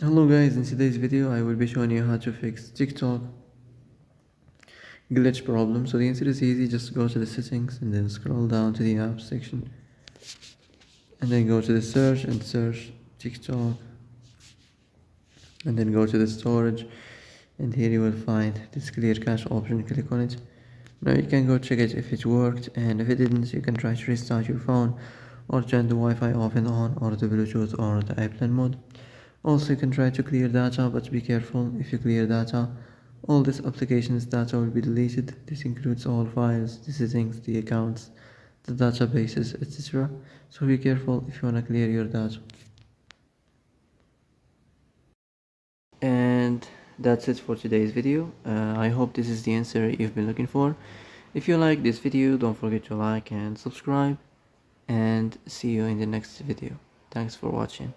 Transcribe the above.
Hello guys, in today's video I will be showing you how to fix TikTok glitch problem. So the answer is easy, just go to the settings and then scroll down to the app section and then go to the search and search TikTok and then go to the storage, and here you will find this clear cache option. Click on it. Now you can go check it if it worked, and if it didn't you can try to restart your phone or turn the Wi-Fi off and on, or the Bluetooth or the airplane mode. Also, you can try to clear data, but be careful. If you clear data, all this application's data will be deleted. This includes all files, the settings, the accounts, the databases, etc. So be careful if you want to clear your data. And that's it for today's video. I hope this is the answer you've been looking for. If you like this video, don't forget to like and subscribe, and see you in the next video. Thanks for watching.